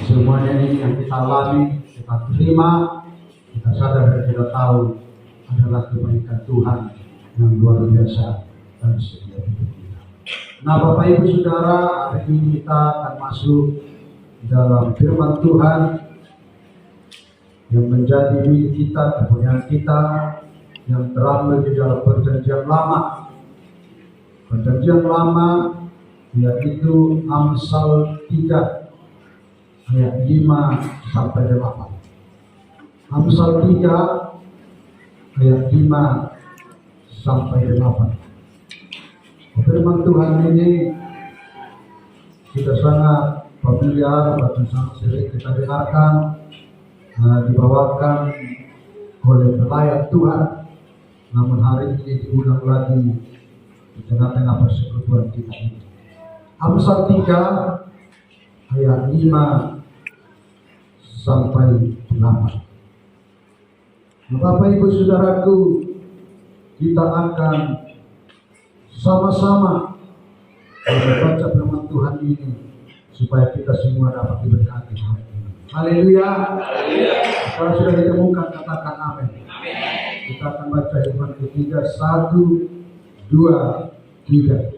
semuanya ini yang kita alami, kita terima, kita sadar dan kita tahu adalah kebaikan Tuhan yang luar biasa dan setiap hidup kita. Nah, Bapak Ibu Saudara, hari ini kita akan masuk dalam firman Tuhan yang menjadi milik kita, kepunyaan kita, yang terambil di dalam perjanjian lama. Perjanjian lama yaitu Amsal 3 ayat 5 sampai 8. Amsal 3 ayat 5 sampai 8. Firman Tuhan ini kita sangat familiar, bahkan sangat sering kita dengarkan, dibawakan oleh pelayan Tuhan. Namun hari ini diulang lagi di tengah-tengah persekutuan kita ini. Amsal 3 ayat 5 sampai 8. Bapak Ibu Saudaraku, kita akan sama-sama membaca firman Tuhan ini supaya kita semua dapat diberkati. Haleluya. Kalau sudah ditemukan, katakan amin. Kita akan baca firman ketiga, 1, 2, 3.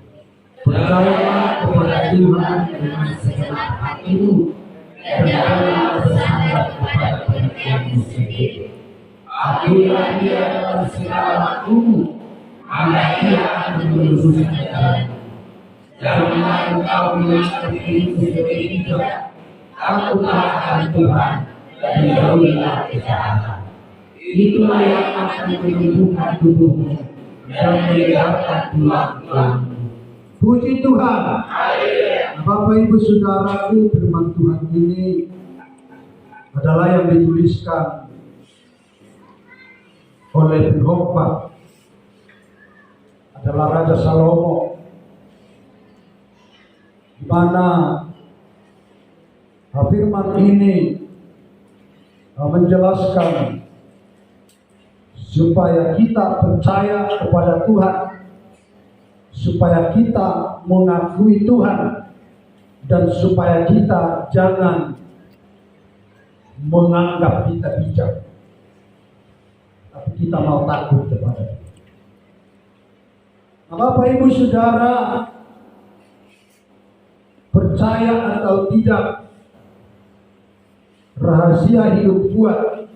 Percayalah kepada Tuhan dengan segenap hatimu dan jangan bersandar kepada pengetahuanmu sendiri. Akulah dia dalam segala waktumu, maka dia akan meluruskan jalanmu. Janganlah engkau mengatur dirimu sendiri juga. Takutlah akan Tuhan dan jauhilah kejahatan. Itulah yang akan menyembuhkan tubuhmu dan menyegarkan tulang-tulangmu. Puji Tuhan. Bapak Ibu Saudaraku, firman Tuhan ini adalah yang dituliskan oleh pengkhotbah, adalah Raja Salomo, di mana firman ini menjelaskan supaya kita percaya kepada Tuhan, supaya kita mengakui Tuhan, dan supaya kita jangan menganggap kita bijak, tapi kita mau takut kepada Dia. Nah, Bapak Ibu Saudara, percaya atau tidak, rahasia hidup kuat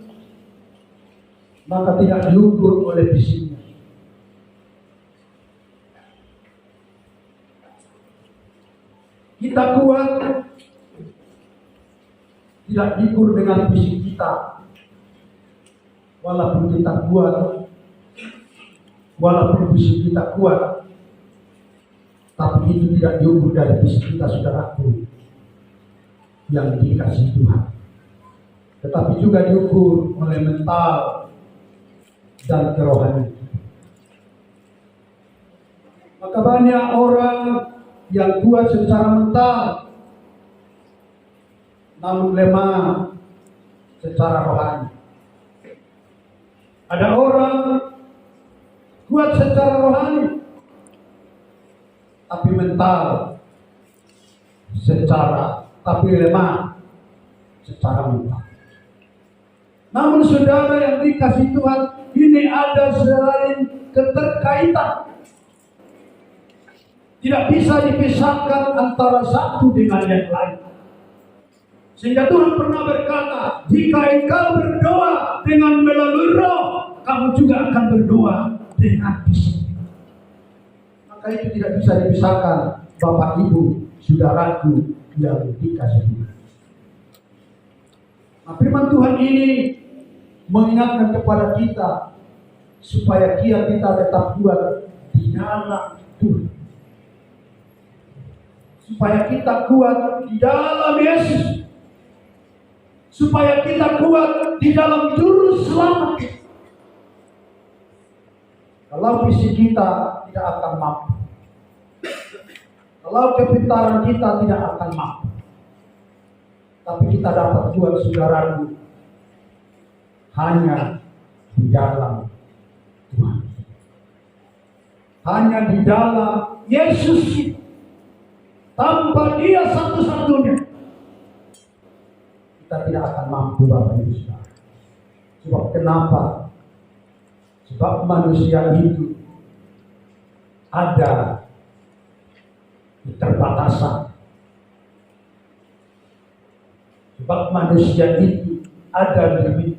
maka tidak diukur oleh fisiknya. Kita kuat tidak diukur dengan fisik kita. Walaupun kita kuat, walaupun fisik kita kuat, tapi itu tidak diukur dari fisik kita, saudaraku, yang dikasih Tuhan. Tetapi juga diukur oleh mental dan kerohanian. Maka banyak orang yang kuat secara mental, namun lemah secara rohani. Ada orang kuat secara rohani, tapi mental tapi lemah secara mental. Namun saudara yang dikasih Tuhan, ini ada saling keterkaitan. Tidak bisa dipisahkan antara satu dengan yang lain. Sehingga Tuhan pernah berkata, jika engkau berdoa dengan melalui roh, kamu juga akan berdoa dengan fisik. Maka itu tidak bisa dipisahkan, Bapak Ibu, saudaraku yang dikasih Tuhan. Nah, firman Tuhan ini mengingatkan kepada kita supaya kita tetap kuat di dalam Tuhan, supaya kita kuat di dalam Yesus, supaya kita kuat di dalam Juru Selamat. Kalau fisik kita tidak akan mampu, kalau kepintaran kita tidak akan mampu, tapi kita dapat kuat, saudaraku, hanya di dalam Tuhan, hanya di dalam Yesus. Tanpa Dia satu-satunya kita tidak akan mampu, Bapak Ibu Saudara. Sebab kenapa? Sebab manusia itu ada keterbatasan. Sebab manusia itu ada limit.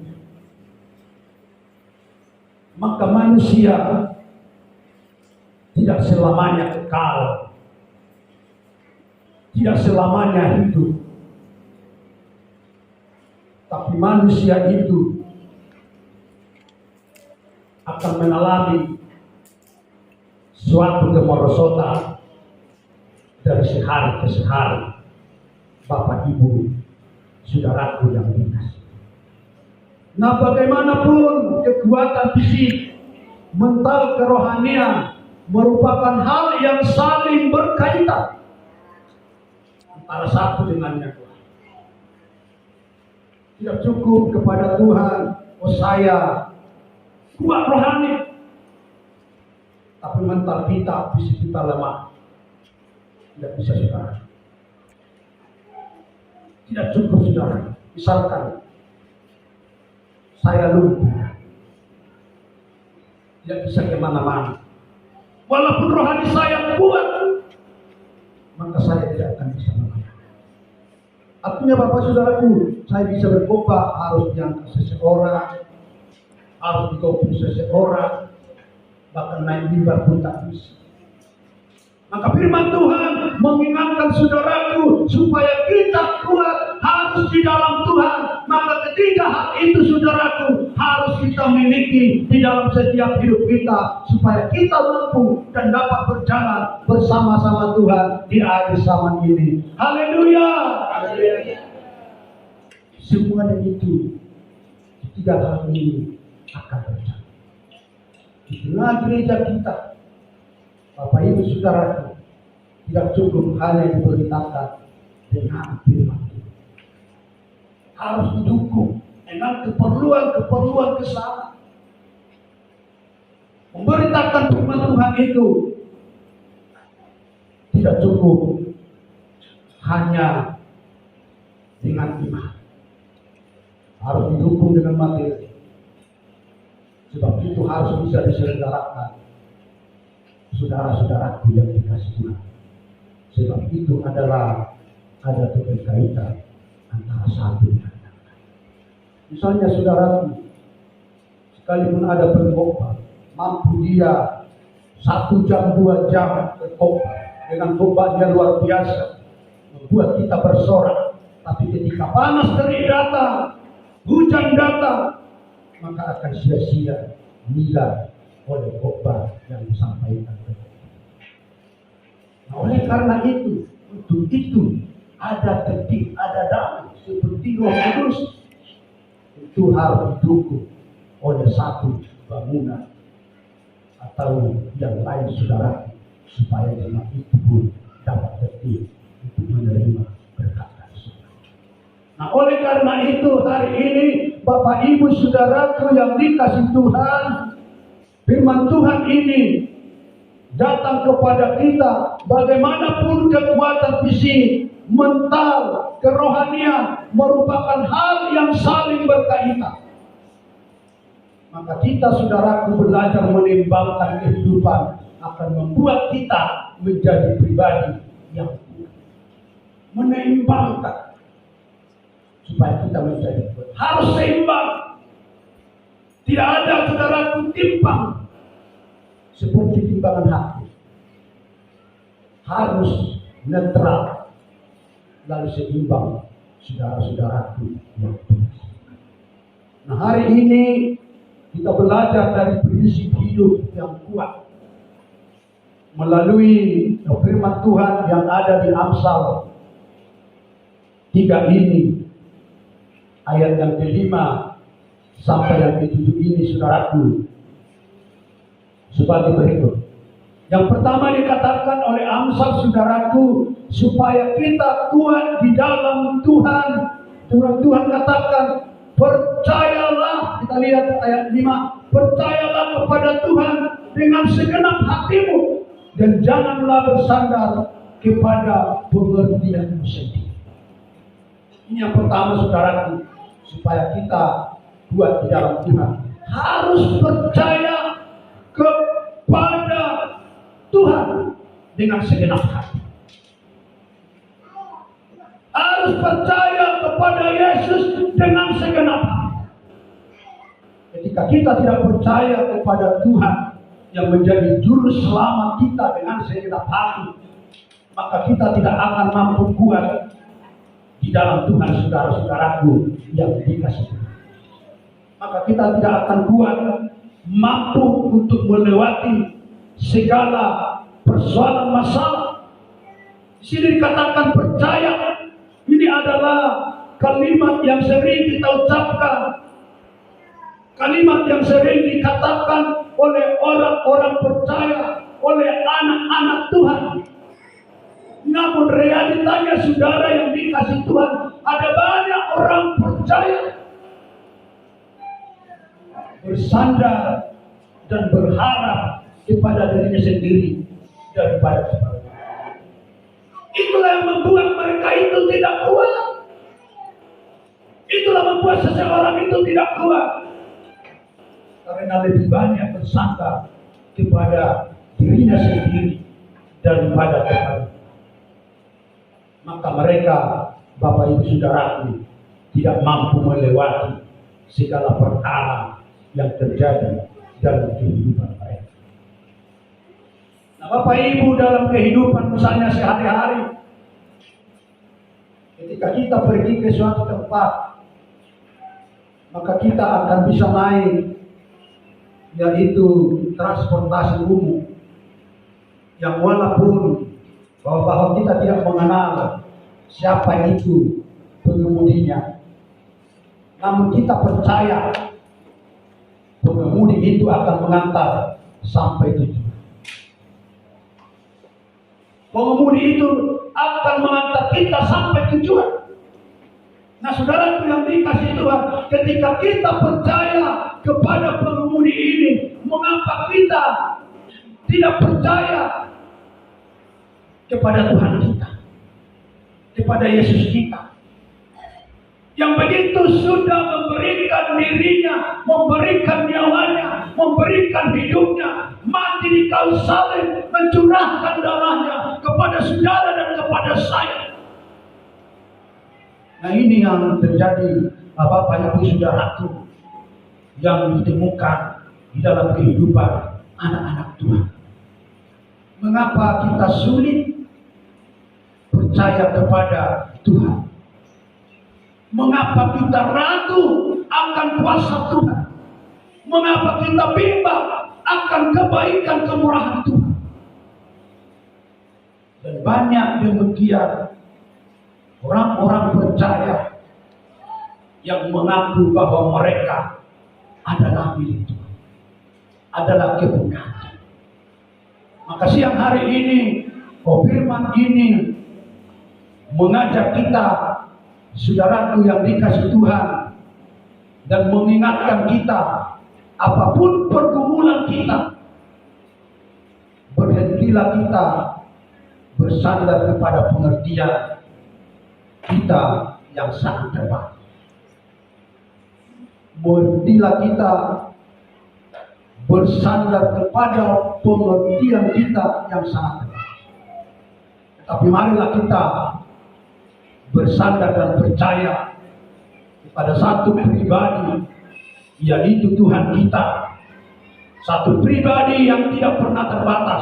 Maka manusia tidak selamanya kekal, tidak selamanya hidup. Tapi manusia itu akan mengalami suatu kemerosotan dari sehari ke sehari. Bapak Ibu Saudaraku yang dikasihi. Nah, bagaimanapun kekuatan fisik, mental, kerohanian merupakan hal yang saling berkaitan antara satu dengan yang lain. Tidak cukup kepada Tuhan, oh saya kuat rohani, tapi mental kita, fisik kita lemah. Tidak bisa, saudara. Tidak cukup, saudara. Misalkan saya lumpuh, tidak bisa kemana-mana. Walaupun rohani saya kuat, maka saya tidak akan bisa kemana-mana. Artinya Bapak Saudaraku, saya bisa berkhotbah harus diangkat seseorang, harus dikopung seseorang, bahkan naik mimbar pun tak bisa. Maka firman Tuhan mengingatkan saudaraku supaya kita kuat harus di dalam Tuhan. Maka ketiga hal itu saudaraku harus kita miliki di dalam setiap hidup kita supaya kita mampu dan dapat berjalan bersama-sama Tuhan di akhir zaman ini. Haleluya. Semua dan itu ketiga hal ini akan berjalan di tengah gereja kita. Bapak Ibu Saudaraku, tidak cukup hanya diberitakan dengan firman Tuhan. Harus didukung dengan keperluan-keperluan kesana. Memberitakan firman Tuhan itu tidak cukup hanya dengan iman. Harus didukung dengan materi. Sebab itu harus bisa diselenggarakan. Saudara-saudaraku yang dikasihi Tuhan. Sebab itu adalah ada keterkaitan antara satu dengan yang lain. Misalnya saudaraku, sekalipun ada pengkhotbah, mampu dia 1 jam 2 jam berkhotbah dengan khotbahnya luar biasa, membuat kita bersorak. Tapi ketika panas terik datang, hujan datang, maka akan sia-sia nilai oleh khotbah yang disampaikan. Nah, oleh karena itu, untuk itu ada tetik, ada damai seperti Roh Kudus. Itu harus didukung oleh satu bangunan atau yang lain saudara, supaya jemaat itu pun dapat tertib untuk menerima berkat dari Tuhan. Nah, oleh karena itu hari ini Bapak Ibu Saudaraku yang dikasihi Tuhan, firman Tuhan ini datang kepada kita. Bagaimanapun kekuatan fisik, mental, kerohanian merupakan hal yang saling berkaitan. Maka kita saudaraku belajar menimbangkan kehidupan akan membuat kita menjadi pribadi yang kuat. Menimbangkan supaya kita menjadi kuat. Harus seimbang. Tidak ada saudaraku timpang seperti timbangan hati. Harus netral lalu seimbang, saudara-saudaraku yang berkasih. Nah, hari ini kita belajar dari prinsip hidup yang kuat melalui firman Tuhan yang ada di Amsal 3 ini, ayat yang ke-5 sampai yang ke-7 ini saudaraku, sebagai berikut. Yang pertama dikatakan oleh Amsal saudaraku, supaya kita kuat di dalam Tuhan. Tuhan katakan, percayalah, kita lihat ayat 5, percayalah kepada Tuhan dengan segenap hatimu dan janganlah bersandar kepada pengertianmu sendiri. Ini yang pertama saudaraku, supaya kita kuat di dalam Tuhan, harus percaya kepada Tuhan dengan segenap hati. Harus percaya kepada Yesus dengan segenap hati. Ketika kita tidak percaya kepada Tuhan yang menjadi juru selamat kita dengan segenap hati, maka kita tidak akan mampu kuat di dalam Tuhan, saudara-saudaraku yang dikasihi Tuhan. Maka kita tidak akan kuat mampu untuk melewati segala persoalan masalah. Di sini dikatakan percaya. Ini adalah kalimat yang sering kita ucapkan, kalimat yang sering dikatakan oleh orang-orang percaya, oleh anak-anak Tuhan. Namun realitanya saudara yang dikasih Tuhan, ada banyak orang percaya bersandar dan berharap kepada dirinya sendiri daripada kepada Tuhan. Itulah yang membuat mereka itu tidak kuat. Itulah membuat seseorang itu tidak kuat, karena lebih banyak bersandar kepada dirinya sendiri daripada Tuhan. Maka mereka, Bapak Ibu Saudaraku, tidak mampu melewati segala perkara yang terjadi dalam kehidupan mereka. Nah, Bapak Ibu, dalam kehidupan misalnya sehari-hari, ketika kita pergi ke suatu tempat, maka kita akan bisa naik, yaitu transportasi umum, yang walaupun bahwa kita tidak mengenal siapa itu pengemudinya, namun kita percaya pengemudi itu akan mengantar sampai tujuan. Pengemudi itu akan mengantar kita sampai tujuan. Nah, saudara yang dikasih Tuhan, ketika kita percaya kepada pengemudi ini, mengapa kita tidak percaya kepada Tuhan kita, kepada Yesus kita, yang begitu sudah memberikan dirinya, memberikan nyawanya, memberikan hidupnya, mati di kayu salib, mencurahkan darahnya kepada saudara dan kepada saya. Nah, ini yang terjadi, Bapak Ibu Saudaraku, yang ditemukan di dalam kehidupan anak-anak Tuhan. Mengapa kita sulit percaya kepada Tuhan? Mengapa kita ragu akan kuasa Tuhan? Mengapa kita bimbang akan kebaikan kemurahan Tuhan? Dan banyak demikian orang-orang percaya yang mengaku bahwa mereka adalah milik Tuhan, adalah kebenaran. Maka siang hari ini, firman ini mengajak kita, saudaraku yang dikasih Tuhan, dan mengingatkan kita, apapun pergumulan kita, berhentilah kita bersandar kepada pengertian kita yang sangat terbatas. Berhentilah kita bersandar kepada pengertian kita yang sangat terbatas. Tapi marilah kita bersandar dan percaya kepada satu pribadi, yaitu Tuhan kita. Satu pribadi yang tidak pernah terbatas,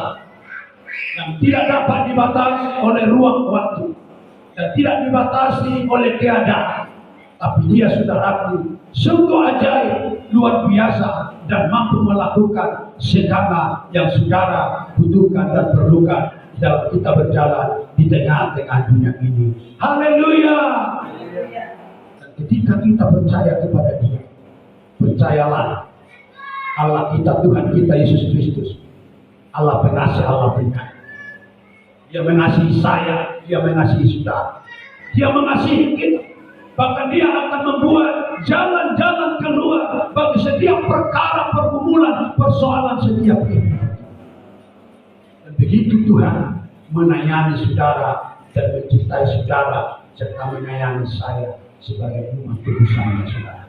yang tidak dapat dibatasi oleh ruang waktu, dan tidak dibatasi oleh keadaan. Tapi Dia, saudaraku, sungguh ajaib, luar biasa, dan mampu melakukan segala yang saudara butuhkan dan perlukan dalam kita berjalan di tengah-tengah dunia ini. Haleluya. Dan ketika kita percaya kepada Dia, percayalah, Allah kita, Tuhan kita Yesus Kristus, Allah pengasih, Allah penyayang. Dia mengasihi saya, Dia mengasihi saudara, Dia mengasihi kita. Bahkan Dia akan membuat jalan-jalan keluar bagi setiap perkara, pergumulan, persoalan setiap kehidupan. Dan begitu Tuhan menyayangi saudara dan mencintai saudara, serta menyayangi saya sebagai umat kudusnya saudara.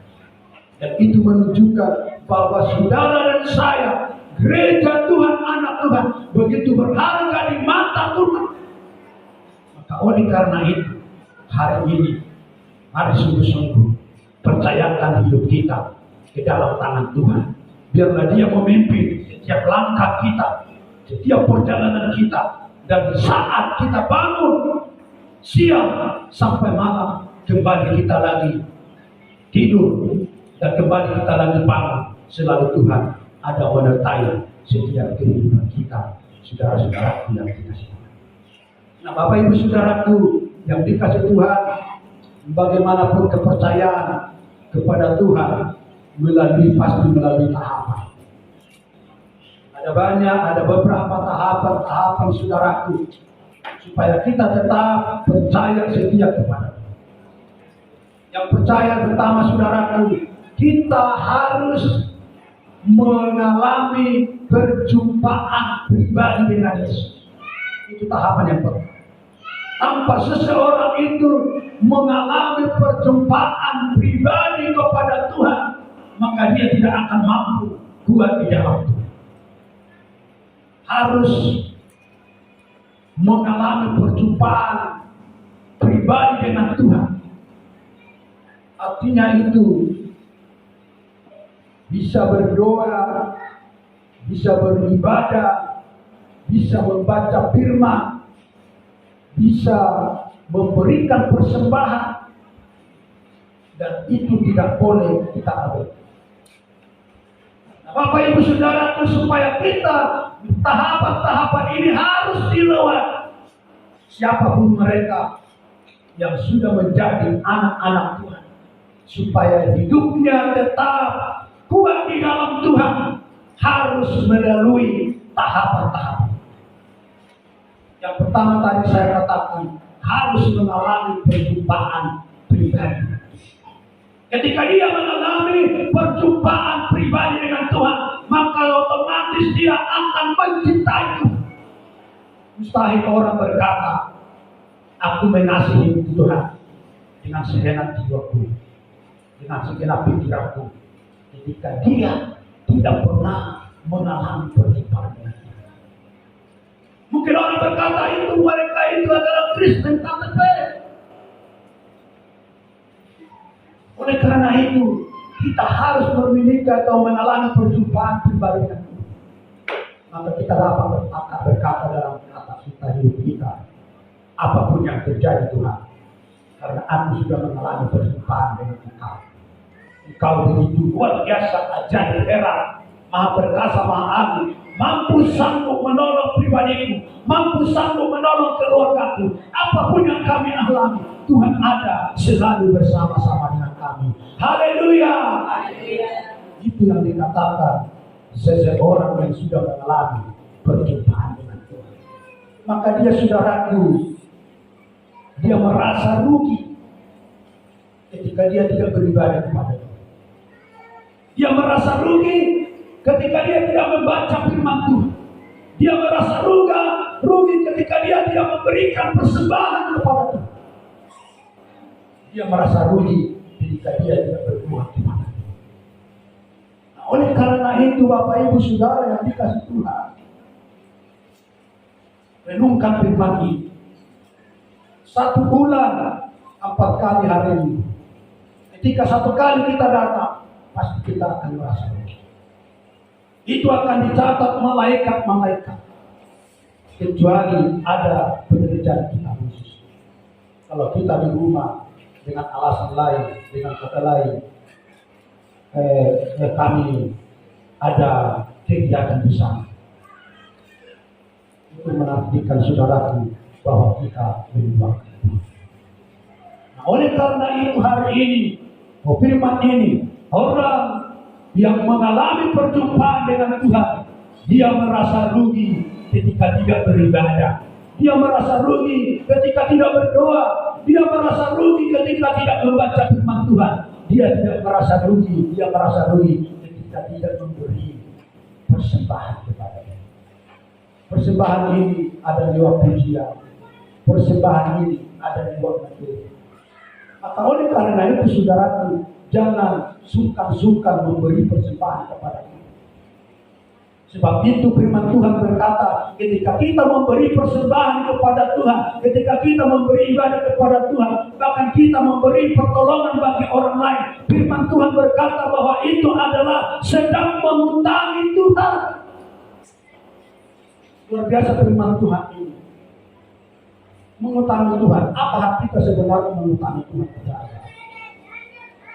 Dan itu menunjukkan bahwa saudara dan saya, gereja Tuhan, anak Tuhan, begitu berharga di mata Tuhan. Maka oleh karena itu, hari ini, mari sungguh-sungguh percayakan hidup kita ke dalam tangan Tuhan. Biarlah Dia memimpin setiap langkah kita, setiap perjalanan kita. Dan saat kita bangun siang sampai malam, kembali kita lagi tidur dan kembali kita lagi bangun, selalu Tuhan ada menyertai setiap kehidupan kita, saudara-saudara yang dikasihi. Nah, Bapak Ibu saudaraku yang dikasihi Tuhan, bagaimanapun kepercayaan kepada Tuhan pasti melalui tahapan. Ada beberapa tahapan saudaraku, supaya kita tetap percaya setia kepada Tuhan. Yang percaya pertama saudaraku, kita harus mengalami perjumpaan pribadi dengan Yesus. Itu tahapan yang pertama. Tanpa seseorang itu mengalami perjumpaan pribadi kepada Tuhan, maka dia tidak akan mampu kuat di dalam Tuhan. Harus mengalami perjumpaan pribadi dengan Tuhan. Artinya itu bisa berdoa, bisa beribadah, bisa membaca firman, bisa memberikan persembahan, dan itu tidak boleh kita abaikan. Bapak Ibu saudaraku, supaya kita tahapan-tahapan ini harus dilewati. Siapapun mereka yang sudah menjadi anak-anak Tuhan, supaya hidupnya tetap kuat di dalam Tuhan, harus melalui tahapan-tahapan. Yang pertama tadi saya katakan, harus mengalami perjumpaan pribadi. Ketika dia mengalami perjumpaan pribadi dengan Tuhan, maka otomatis dia akan mencintai Tuhan. Mustahil orang berkata, aku mengasihi Tuhan dengan segenap jiwaku, dengan segenap pikiranku, ketika dia tidak pernah mengalami perjumpaan dengan Tuhan. Mungkin orang berkata itu mereka itu adalah Kristen KTP. Oleh karena itu, kita harus memiliki atau mengalami perjumpaan pribadi dengan Tuhan. Maka kita dapat berkata dalam kata kita hidup kita, apapun yang terjadi Tuhan, karena aku sudah mengalami perjumpaan dengan Engkau. Engkau begitu luar biasa, ajaib, heran, maha perkasa, maha agung, mampu sanggup menolong pribadiku, mampu sanggup menolong keluargaku. Apapun yang kami alami, Tuhan ada selalu bersama-sama dengan kami. Haleluya. Itu yang dikatakan seseorang yang sudah mengalami perjumpaan dengan Tuhan. Maka dia, saudaraku, dia merasa rugi ketika dia tidak beribadah kepada Tuhan. Dia merasa rugi ketika dia tidak membaca firman Tuhan. Dia merasa rugi ketika dia tidak memberikan persembahan kepada Tuhan. Dia merasa rugi ketika dia tidak berbuat kepada Tuhan. Nah, oleh karena itu Bapak Ibu Saudara yang dikasihi Tuhan, renungkan firman ini. 1 bulan 4 kali hari ini. Ketika 1 kali kita datang, pasti kita akan merasa rugi. Itu akan dicatat malaikat-malaikat, kecuali ada pekerjaan kita khusus. Kalau kita di rumah dengan alasan lain, dengan kata lain, kami ada kegiatan di sana, itu menartikan saudaraku bahwa kita melupakan Tuhan. Nah, oleh karena itu hari ini, firman ini, orang yang mengalami perjumpaan dengan Tuhan, dia merasa rugi ketika tidak beribadah. Dia merasa rugi ketika tidak berdoa. Dia merasa rugi ketika tidak membaca firman Tuhan. Dia tidak merasa rugi. Dia merasa rugi ketika tidak memberi persembahan kepada Dia. Persembahan ini ada lewat pujian. Persembahan ini ada lewat materi. Maka oleh karena itu saudaraku, jangan sungkan-sungkan memberi persembahan kepada Tuhan. Sebab itu firman Tuhan berkata, ketika kita memberi persembahan kepada Tuhan, ketika kita memberi ibadah kepada Tuhan, bahkan kita memberi pertolongan bagi orang lain, firman Tuhan berkata bahwa itu adalah sedang mengutangi Tuhan. Luar biasa firman Tuhan ini. Mengutangi Tuhan. Apa hak kita sebenarnya mengutangi Tuhan?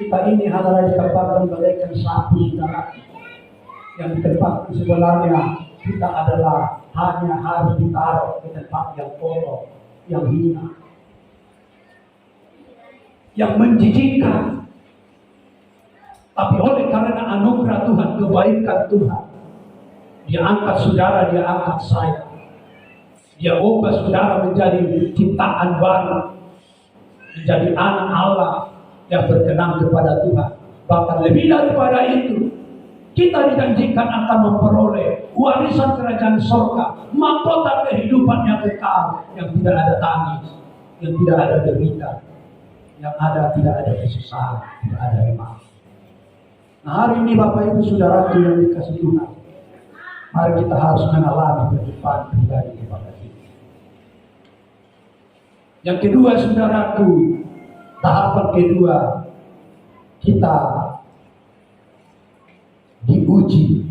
Kita ini adalah dikatakan bagaikan sapu, saudara. Yang di tempat sebenarnya kita adalah hanya harus ditaruh di tempat yang kotor, yang hina, yang menjijikkan. Tapi oleh karena anugerah Tuhan, kebaikan Tuhan, Dia angkat saudara, Dia angkat saya. Dia ubah saudara menjadi ciptaan baru, menjadi anak Allah yang berkenan kepada Tuhan. Bahkan lebih daripada itu, kita dijanjikan akan memperoleh warisan kerajaan surga, mahkota kehidupan yang kekal, yang tidak ada tangis, yang tidak ada derita, yang ada tidak ada kesusahan, tidak ada lemah. Nah, hari ini Bapak Ibu Saudaraku yang dikasih Tuhan, mari kita harus mengalami kehidupan pribadi kepada kita. Yang kedua, saudaraku, tahapan kedua, kita diuji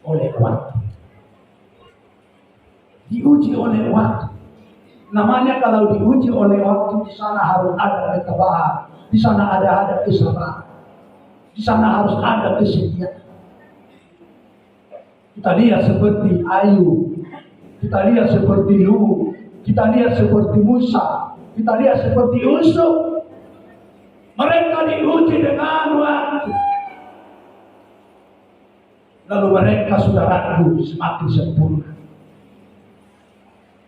oleh waktu. Diuji oleh waktu. Namanya kalau diuji oleh waktu, di sana harus ada ketabahan, di sana ada kesabaran, di sana harus ada kesetiaan. Kita lihat seperti Ayub, kita lihat seperti Nuh, kita lihat seperti Musa, kita lihat seperti Yusuf. Mereka diuji dengan waktu. Lalu mereka, saudaraku, semakin sempurna,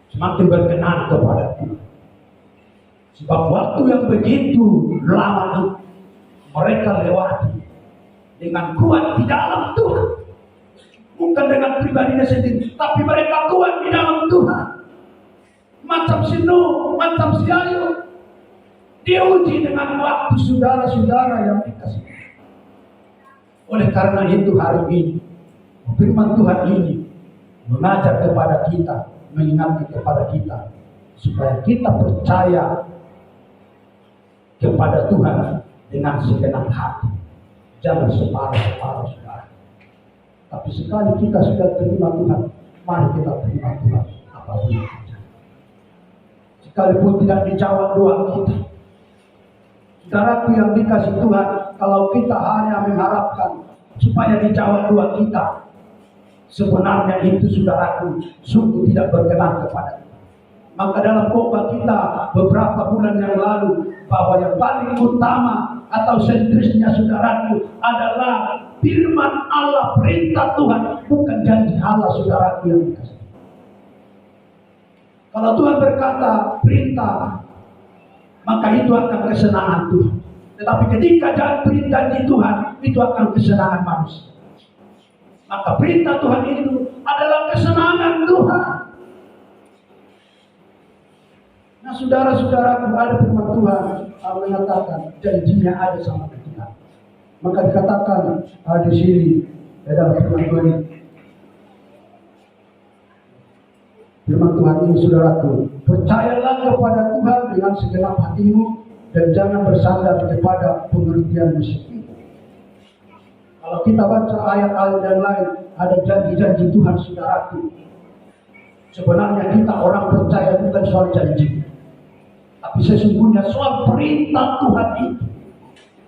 semakin berkenan kepada Tuhan. Sebab waktu yang begitu lama mereka lewati dengan kuat di dalam Tuhan. Bukan dengan pribadinya sendiri, tapi mereka kuat di dalam Tuhan. Macam si Nuh, macam si Ayub, diuji dengan waktu, saudara-saudara yang dikasih. Oleh karena itu hari ini firman Tuhan ini mengajak kepada kita, mengingatkan kepada kita supaya kita percaya kepada Tuhan dengan segenap hati, jangan separuh-separuh, saudara. Tapi sekali kita sudah terima Tuhan, mari kita terima Tuhan apapun yang terjadi. Sekalipun tidak dijawab doa kita, saudaraku yang dikasih Tuhan, kalau kita hanya mengharapkan supaya dijawab doa kita, sebenarnya itu, saudaraku, sungguh tidak berkenan kepada kita. Maka dalam khotbah kita beberapa bulan yang lalu, bahwa yang paling utama atau sentrisnya, saudaraku, adalah firman Allah, perintah Tuhan, bukan janji Allah, saudaraku yang dikasih. Kalau Tuhan berkata perintah, maka itu akan kesenangan Tuhan. Tetapi ketika janji Tuhan, itu akan kesenangan manusia. Maka perintah Tuhan itu adalah kesenangan Tuhan. Nah, saudara-saudaraku, ada firman Tuhan yang mengatakan janjinya ada sama kita. Maka dikatakan di sini dalam firman Tuhan ini. Firman Tuhan ini, saudaraku, percayalah kepada Tuhan dengan segenap hatimu dan jangan bersandar kepada pengertian sendiri. Kalau kita baca ayat-ayat yang lain, ada janji-janji Tuhan, saudaraku. Sebenarnya kita orang percaya bukan soal janji, tapi sesungguhnya soal perintah Tuhan itu.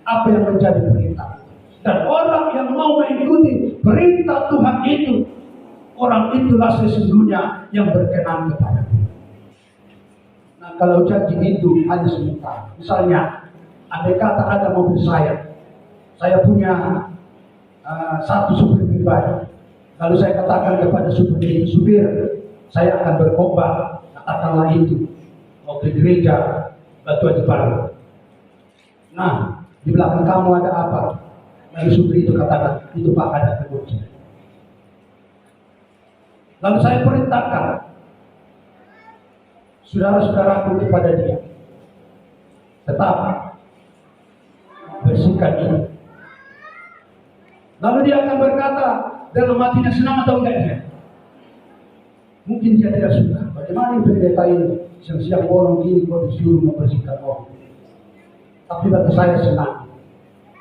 Apa yang menjadi perintah? Dan orang yang mau mengikuti perintah Tuhan itu, orang itulah sesungguhnya yang berkenan kepada Tuhan. Nah, kalau janji itu hanya sebentar. Misalnya, andai kata ada mobil saya punya satu supir pribadi. Lalu saya katakan kepada supir, saya akan berkhotbah, katakanlah itu, mau ke gereja Batu Haji Baru. Nah, di belakang kamu ada apa? Lalu supir itu katakan, itu Pak, ada kemudian. Lalu saya perintahkan saudara-saudaraku kepada dia, tetap bersihkan ini. Lalu dia akan berkata dalam hatinya, senang atau enggak dia? Mungkin dia tidak suka. Bagaimana pendeta ini siang-siang bolong gini kok disuruh membersihkan orang? Tapi bagi saya senang.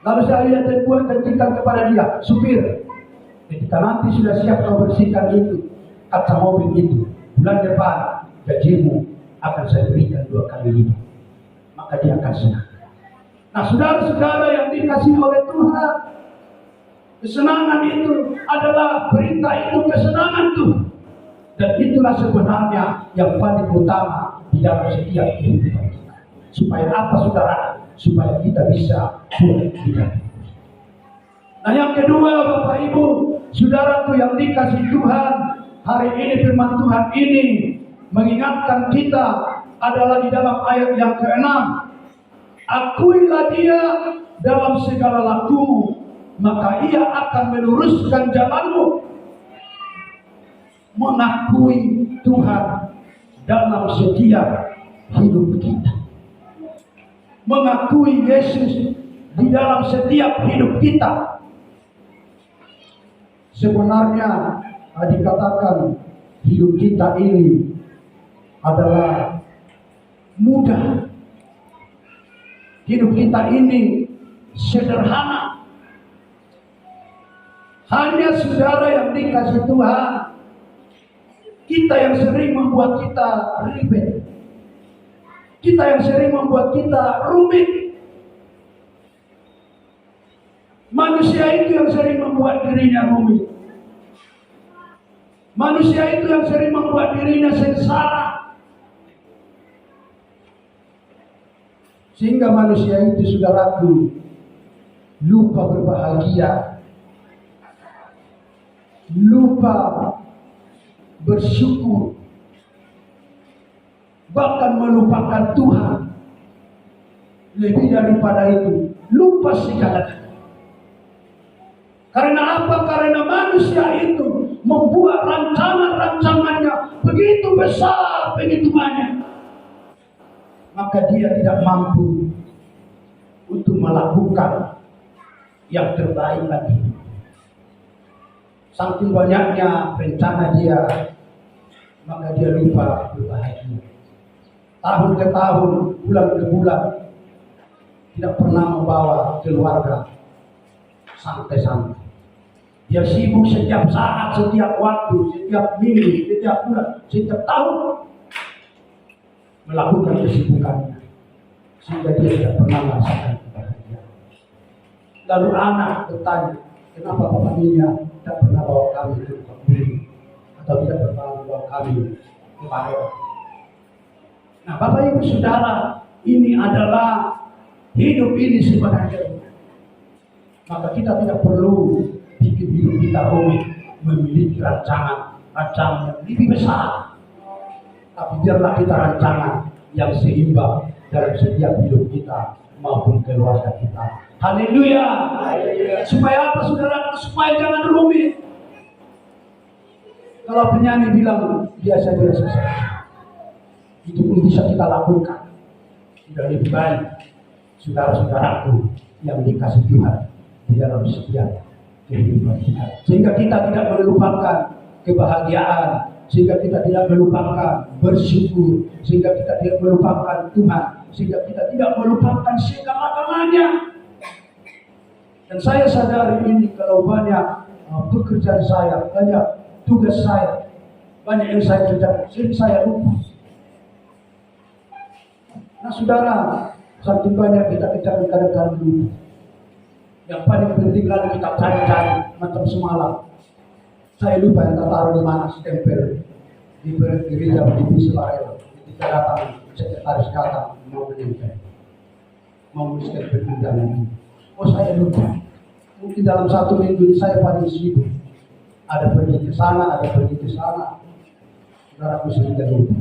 Lalu saya lihat dan buat kencingkan kepada dia, supir, ketika nanti sudah siap kau bersihkan itu kaca mobil itu, bulan depan gajimu akan saya berikan 2 kali lipat. Maka dia akan senang. Nah, saudara-saudara yang dikasihi oleh Tuhan, kesenangan itu adalah perintah itu, kesenangan Tuhan. Dan itulah sebenarnya yang paling utama di dalam setiap kehidupan kita. Supaya apa, saudara? Supaya kita bisa pulang hidup. Nah, yang kedua, Bapak Ibu, saudaraku yang dikasihi Tuhan, hari ini firman Tuhan ini mengingatkan kita adalah di dalam ayat yang ke-6. Akuilah dia dalam segala lakumu, maka ia akan meluruskan jalanmu. Mengakui Tuhan dalam setiap hidup kita. Mengakui Yesus di dalam setiap hidup kita. Sebenarnya dikatakan hidup kita ini adalah mudah. Hidup kita ini sederhana. Hanya saudara yang dikasih Tuhan, kita yang sering membuat kita ribet. Kita yang sering membuat kita rumit. Manusia itu yang sering membuat dirinya rumit. Manusia itu yang sering membuat dirinya sengsara. Sehingga manusia itu, saudaraku, lupa berbahagia, lupa bersyukur, bahkan melupakan Tuhan. Lebih daripada itu, lupa segalanya. Karena apa? Karena manusia itu membuat rancangan-rancangannya begitu besar, begitu banyak. Maka dia tidak mampu untuk melakukan yang terbaik lagi. Saking banyaknya rencana dia, maka dia lupa berbahagia. Tahun ke tahun, bulan ke bulan, tidak pernah membawa keluarga santai-santai. Dia sibuk setiap saat, setiap waktu, setiap minggu, setiap bulan, setiap tahun melakukan kesibukannya, sehingga dia tidak pernah merasakan kebahagiaan. Lalu anak bertanya, kenapa bapaknya tidak pernah bawa kami ke kebun, atau tidak pernah bawa kami ke pameran? Nah, Bapak Ibu Saudara, ini adalah hidup ini sebenarnya. Maka kita tidak perlu bikin hidup kita rumit, memiliki rancangan yang lebih besar. Tapi biarlah kita rancangan yang seimbang dalam setiap hidup kita maupun keluarga kita. Haleluya. Supaya apa, saudara? Supaya jangan rumit. Kalau penyanyi bilang biasa-biasa saja, itu pun bisa kita lakukan. Sudah lebih baik, saudara-saudaraku yang dikasih Tuhan di dalam setiap kehidupan kita. Sehingga kita tidak melupakan kebahagiaan, sehingga kita tidak melupakan bersyukur, sehingga kita tidak melupakan Tuhan, sehingga kita tidak melupakan segala-galanya. Dan saya sadari ini, kalau banyak pekerjaan saya, banyak tugas saya, banyak yang saya kerjakan, saya lupa. Nah, saudara, saking banyak kita kerjakan kadang-kadang lupa. Yang paling penting lalu kita cari-cari macam semalam. Saya lupa yang taruh di mana stempel di gereja di Israel. Ketika datang sekretaris datang mau menempel, mau stempel undangan ini. Oh, saya lupa. Mungkin dalam 1 minggu saya paling sibuk. Ada pergi ke sana, ada pergi ke sana. Saudaraku sehingga lupa.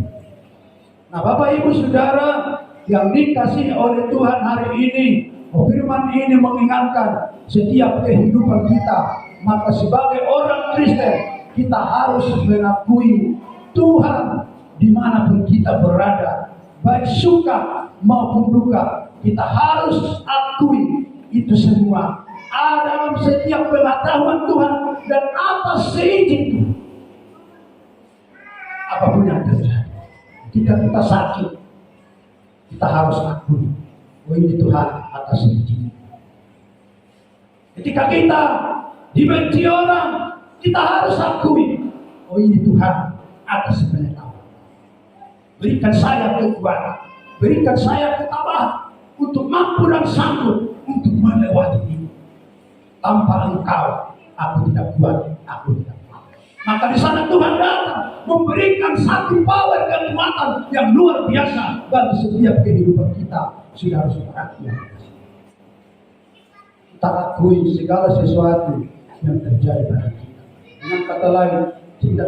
Nah, Bapak Ibu Saudara yang dikasihi oleh Tuhan hari ini, firman ini mengingatkan setiap kehidupan kita. Maka sebagai orang Kristen, kita harus mengakui Tuhan dimanapun kita berada, baik suka maupun duka. Kita harus akui Itu semua ada dalam setiap pengetahuan Tuhan dan atas seizin Tuhan. Apapun yang terjadi, ketika kita sakit, kita harus akui, oh ini Tuhan atas seizin. Ketika kita dibenci orang, kita harus akui, oh ini Tuhan atas pengetahuan. Berikan saya kekuatan, berikan saya ketabahan untuk mampu dan sanggup untuk melewati ini. Tanpa Engkau, aku tidak kuat, aku tidak mampu. Maka di sana Tuhan datang memberikan satu power kekuatan yang luar biasa bagi setiap kehidupan kita, saudara-saudara. Kita akui segala sesuatu yang terjadi pada kita. Dengan kata lain, kita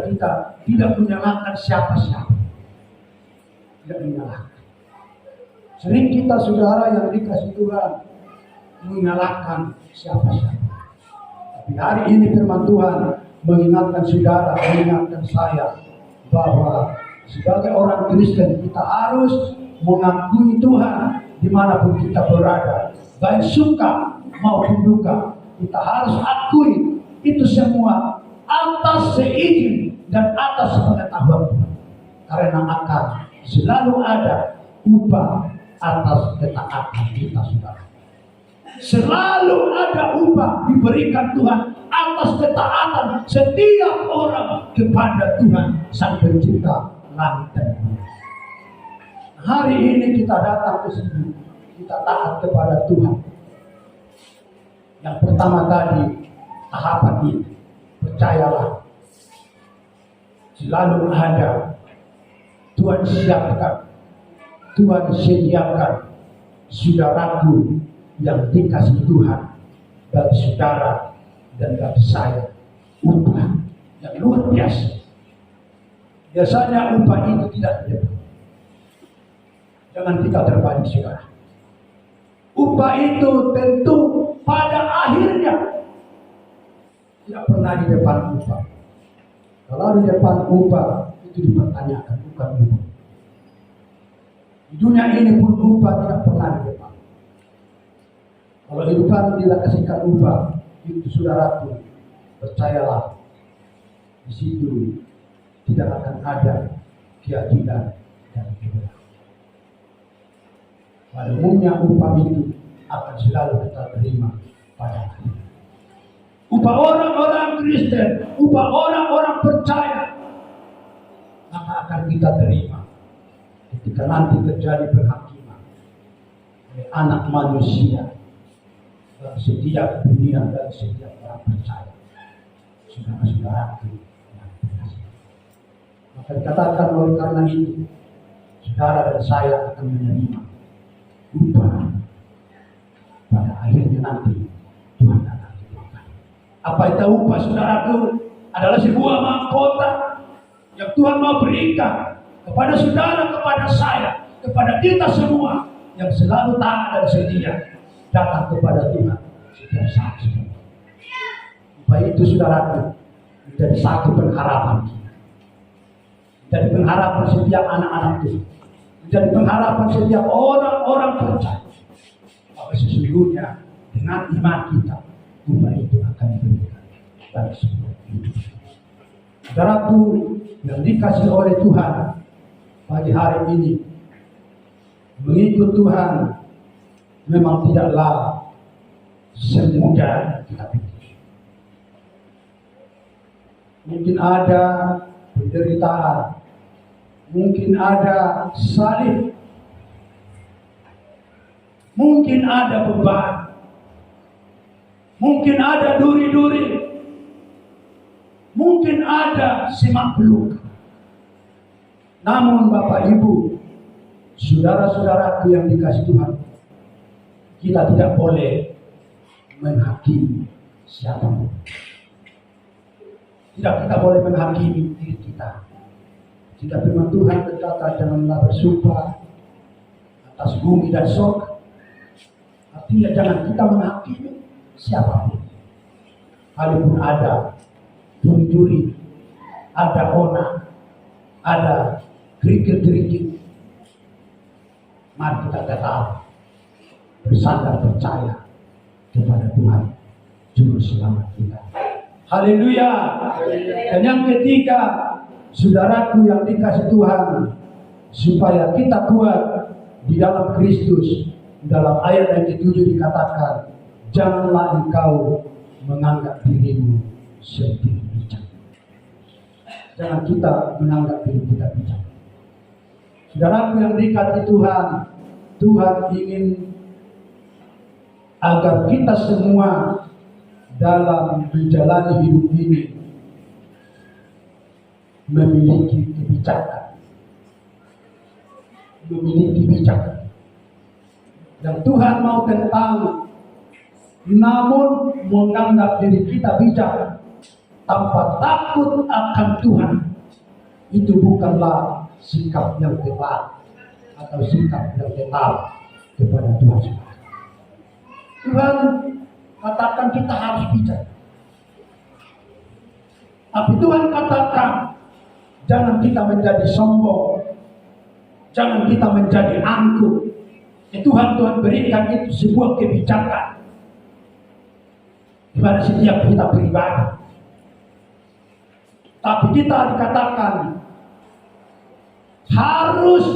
tidak menyalahkan siapa-siapa. Tidak menyalahkan. Sering kita saudara yang dikasih Tuhan menyalahkan siapa-siapa. Tapi hari ini firman Tuhan mengingatkan saudara, mengingatkan saya bahwa sebagai orang Kristen kita harus mengakui Tuhan dimanapun kita berada, baik suka maupun duka. Kita harus akui itu semua atas seizin dan atas pengetahuan Tuhan. Karena akan selalu ada upah atas ketaatan kita, saudara. Selalu ada upah diberikan Tuhan atas ketaatan setiap orang kepada Tuhan Sang Pencipta langit dan bumi. Hari ini kita datang ke sini, kita taat kepada Tuhan. Yang pertama tadi, tahapan ini, percayalah, selalu ada Tuhan siapkan, Tuhan sediakan saudaraku yang dikasih Tuhan bagi saudara dan bagi saya upah yang luar biasa. Biasanya upah itu tidak ada. Jangan kita terbalik, saudara. Upah itu tentu pada akhirnya tidak pernah di depan upah. Kalau di depan upah itu dipertanyakan, bukan upah. Di dunia ini pun upah tidak pernah di depan. Kalau di depan tidak kasihkan upah, itu saudaraku, percayalah, di situ tidak akan ada keadilan dan kebenaran. Pada umumnya upah itu akan selalu kita terima pada akhirnya. Upah orang-orang Kristen, upah orang-orang percaya, maka akan kita terima ketika nanti terjadi penghakiman oleh Anak Manusia bagi setiap dunia dan setiap orang percaya. Saudara-saudara yang terkasih, maka dikatakan oleh karena itu saudara dan saya akan menerima upah pada akhirnya nanti Tuhan akan berikan. Apa itu upah, saudaraku? Adalah sebuah mahkota yang Tuhan mau berikan kepada saudara, kepada saya, kepada kita semua yang selalu taat dan setia datang kepada Tuhan setiap saat. Upah itu, saudaraku, menjadi satu pengharapan kita, menjadi pengharapan setiap anak-anak Tuhan, menjadi pengharapan setiap orang-orang percaya bahwa sesungguhnya dengan iman kita upah itu akan diberikan bagi semua hidup. Saudaraku yang dikasih oleh Tuhan, pagi hari ini mengikut Tuhan memang tidaklah semudah kita pikir. Mungkin ada penderitaan, mungkin ada salib, mungkin ada beban, mungkin ada duri-duri, mungkin ada semak belukar. Namun Bapak Ibu, saudara-saudaraku yang dikasih Tuhan, kita tidak boleh menghakimi siapapun. Tidak, kita boleh menghakimi diri kita. Jika firman Tuhan berkata janganlah bersumpah atas bumi dan surga, artinya jangan kita menghakimi siapapun. Kalaupun ada duri-duri, ada ona, ada kerikil-kerikil, mari kita tetap bersandar percaya kepada Tuhan Juru Selamat kita. Haleluya. Dan yang ketiga, saudaraku yang dikasih Tuhan, supaya kita kuat di dalam Kristus, dalam ayat yang ketujuh dikatakan, janganlah engkau menganggap dirimu sendiri bijak. Jangan kita menganggap diri kita bijak. Saudaraku yang dikasihi Tuhan, Tuhan ingin agar kita semua dalam menjalani hidup ini memiliki kebijakan, memiliki bijak. Dan Tuhan mau tentang, namun menganggap diri kita bijak tanpa takut akan Tuhan, itu bukanlah sikap yang tepat atau sikap yang tetap kepada Tuhan. Tuhan katakan kita harus bijak, tapi Tuhan katakan jangan kita menjadi sombong, jangan kita menjadi angkuh. Tuhan berikan itu sebuah kebijakan kepada setiap kita pribadi. Tapi kita dikatakan harus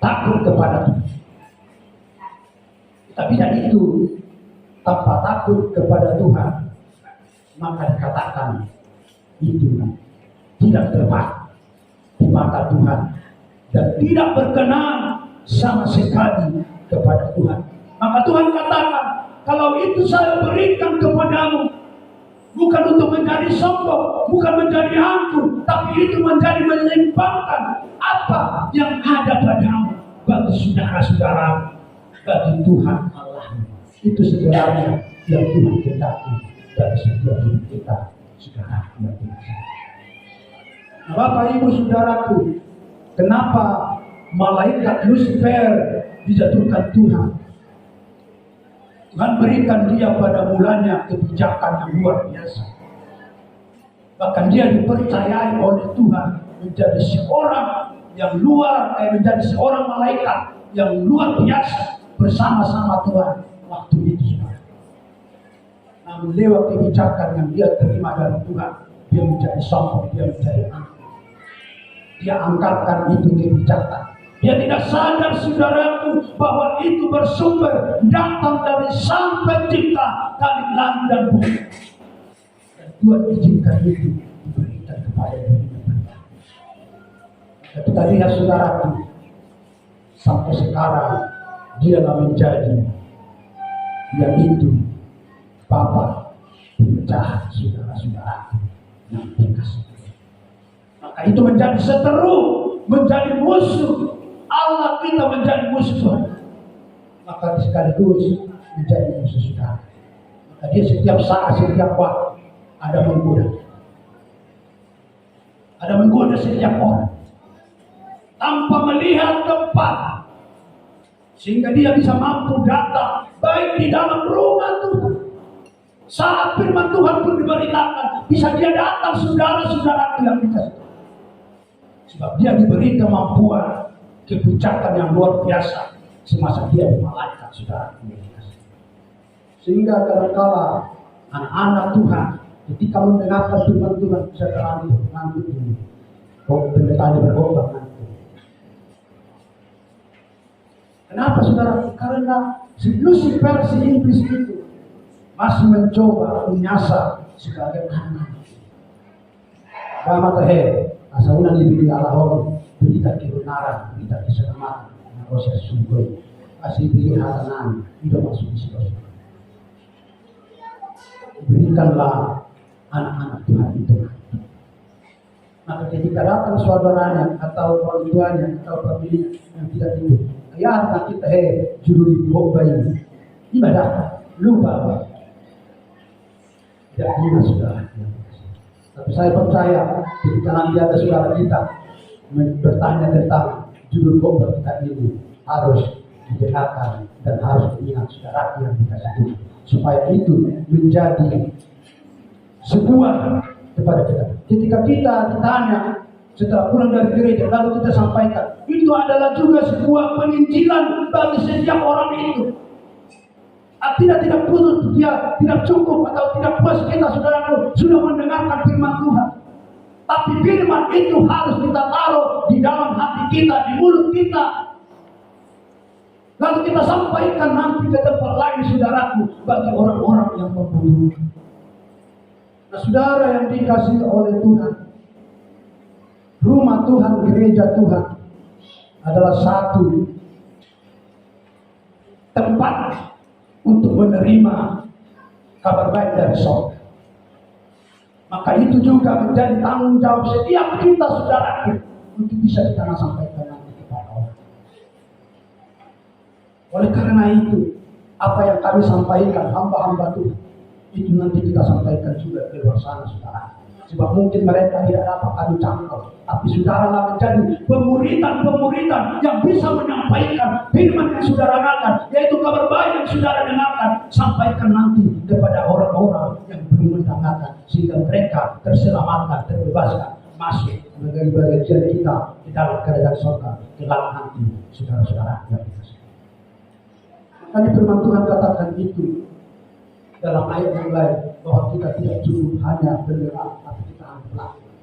takut kepada Tuhan. Tapi dari itu tanpa takut kepada Tuhan, maka dikatakan itu tidak tepat di mata Tuhan dan tidak berkenan sama sekali kepada Tuhan. Maka Tuhan katakan, kalau itu saya berikan kepadamu, bukan untuk menjadi sombong, bukan menjadi angkuh, tapi itu menjadi melimpahkan apa yang ada padamu bagi saudara-saudara. Bagi Tuhan Allah, itu sebenarnya yang Tuhan kehendaki bagi setiap hidup kita, saudara yang dikasihi. Nah, Bapak Ibu saudaraku, kenapa malaikat Lucifer dijatuhkan Tuhan? Tuhan berikan dia pada mulanya kebijakan yang luar biasa. Bahkan dia dipercayai oleh Tuhan menjadi seorang yang menjadi seorang malaikat yang luar biasa bersama-sama Tuhan waktu itu. Namun lewat kebijakan yang dia terima dari Tuhan, dia menjadi sombong, dia menjadi angkuh. Dia angkatkan itu kebijakan. Dia tidak sadar saudaraku bahwa itu bersumber datang dari Sang Pencipta langit dan bumi. Dan Tuhan izinkan itu diberikan kepada dirinya. Tapi tadi ya saudaraku, sampai sekarang dialah menjadi yaitu Bapa pemecahan saudara-saudara yang dikasihi. Maka itu menjadi seteru, menjadi musuh Allah, kita menjadi musuh Tuhan. Maka sekaligus menjadi musuh saudara. Maka dia setiap saat, setiap waktu ada menggoda setiap orang tanpa melihat tempat, sehingga dia bisa mampu datang baik di dalam rumah Tuhan. Saat firman Tuhan pun diberitakan, bisa dia datang saudara-saudara yang dikasihi. Sebab dia diberi kemampuan, kebijakan yang luar biasa semasa dia di malaikat, saudara yang dikasihi. Sehingga kadang-kala anak-anak Tuhan ketika mendengarkan firman Tuhan bisa ngantuk dulu. Pendetanya berkhotbah ngantuk. Kenapa saudara? Karena si Lucifer, si iblis itu masih mencoba menyasar sebagai anak. Kama tehe, asal diberi Allah berita kebenaran, berita keselamatan, proses sungguh, kasih pilih hatanan, tidak masuk di situ. Berikanlah anak-anak Tuhan itu. Maka ketika datang saudaranya atau orang tuanya atau pemilik yang tidak itu, ayah anak kita juru dikhotbah ini ibadah lupa. Tidak hina saudara. Tapi saya percaya ketika nanti ada saudara kita bertanya tentang judul khotbah kita ini, harus didengarkan dan harus diingat saudara yang dikasihi, supaya itu menjadi sebuah kepada kita. Ketika kita ditanya setelah pulang dari gereja, lalu kita sampaikan, itu adalah juga sebuah penginjilan bagi setiap orang itu. Tidak putus, dia tidak cukup atau tidak puas kita saudaraku sudah mendengarkan firman Tuhan. Tapi firman itu harus kita taruh di dalam hati kita, di mulut kita. Lalu kita sampaikan nanti ke tempat lain saudaraku bagi orang-orang yang membutuhkan. Nah saudara yang dikasihi oleh Tuhan, rumah Tuhan, gereja Tuhan adalah satu tempat untuk menerima kabar baik dari sorga. Maka itu juga menjadi tanggung jawab setiap kita saudaraku untuk bisa kita sampaikan nanti kepada orang. Oleh karena itu, apa yang kami sampaikan hamba-hamba Tuhan, itu nanti kita sampaikan juga ke luar sana saudara. Sebab mungkin mereka tidak dapat kami jangkau, tapi saudara menjadi pemuridan yang bisa menyampaikan firman yang saudara dengarkan, yaitu kabar baik yang saudara dengarkan, sampaikan nanti kepada orang-orang yang belum mendengarkan, sehingga mereka terselamatkan, terbebaskan, masuk menjadi bagian kita di dalam kerajaan surga kelak nanti, saudara-saudara yang dikasihi. Makanya firman Tuhan katakan itu dalam ayat yang lain, bahwa kita tidak cukup hanya mendengar, tapi kita harus melakukan.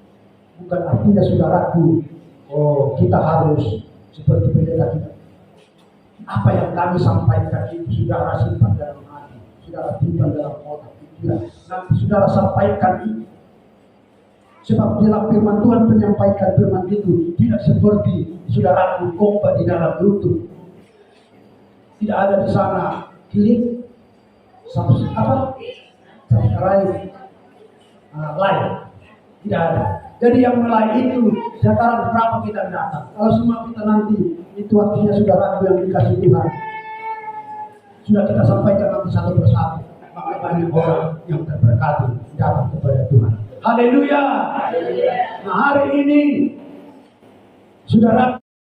Bukan artinya saudaraku, kita harus seperti pendeta kita. Apa yang kami sampaikan itu saudara simpan dalam hati, saudara simpan dalam otak, pikiran. Nanti saudara sampaikan itu. Sebab dalam firman Tuhan menyampaikan firman itu tidak seperti saudaraku kompa di dalam lutut. Tidak ada di sana klik subscribe lain, tidak ada. Jadi yang mulai itu sekarang berapa kita datang. Kalau semua kita nanti itu artinya saudara yang dikasih Tuhan sudah kita sampaikan nanti satu persatu, maka banyak orang yang terberkati datang kepada Tuhan. Haleluya. Nah hari ini saudara